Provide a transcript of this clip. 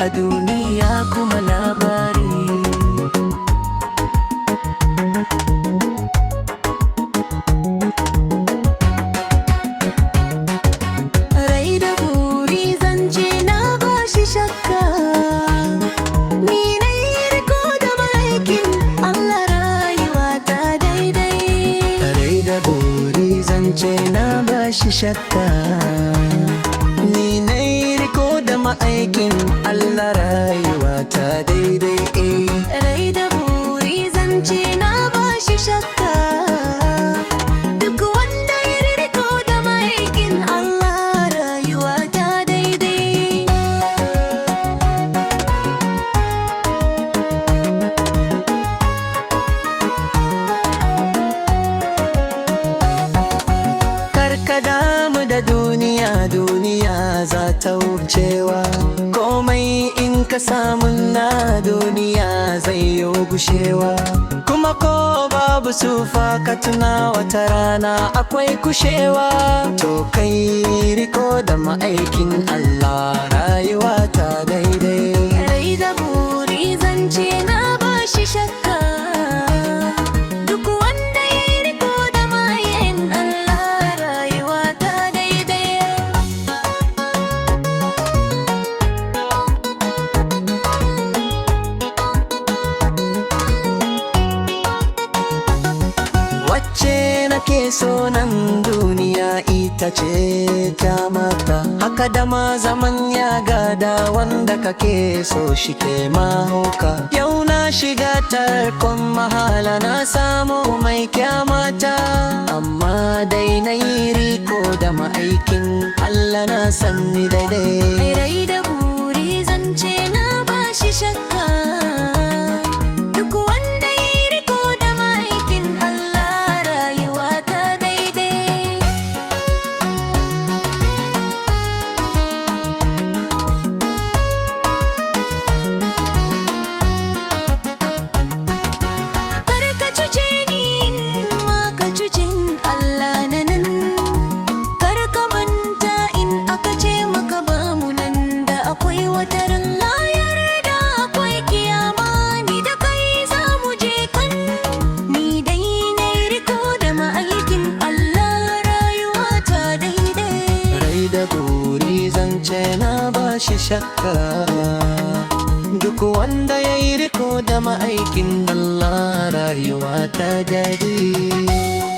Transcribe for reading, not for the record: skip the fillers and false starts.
a duniya kuma labari. Rai da buri zance na bashi shakka, ni na yi riko da ma'aikin Allah, rayuwa ta daidai. Rai da buri zance na bashi shakka, ni na yi riko da ma'aikin Allah, rayuwa ta daidai. Rai da buri zance na bashi shakka, duk wanda ya riko da ma'aikin Allah, rayuwa ta daidai. Karka damu da duniya, duniya za ta wucewa. Komai in ka samu na duniya zai yi gushewa. Kuma ko babu sufa ka tuna wata rana akwai kushewa. To kai riko da ma'aikin Allah, rayuwa ta daidai. Rai da buri zance na bashi shakka, duk wanda ya yi riko da ma'aikin Allah, rayuwa ta daidai. Wacce nake so nan duniya ita ce ta mata, haka da ma zaman ya gada wanda kake so shi ke mahauka. Yau na shiga tarkon mahala na samu mai kyamata, amma dai na yi riko da ma'aikin Allah, na sanni daidai. Rai da buri zance na bashi shakka, duk wanda ya yi riko da ma'aikin Allah, rayuwa ta daidai. Kar ka cuce ni ma ka cucin Allah na nan, kar ka manta in aka ce maka ba mu nan da akwai wata ran. Na yarda akwai kiyama, ni da kai za mu je kan. Ni dai na yi riko da ma'aikin Allah, rayuwa ta daidai. Rai da buri zance na bashi shakka, duk wanda ya yi riko da ma'aikin Allah, rayuwa ta daidai.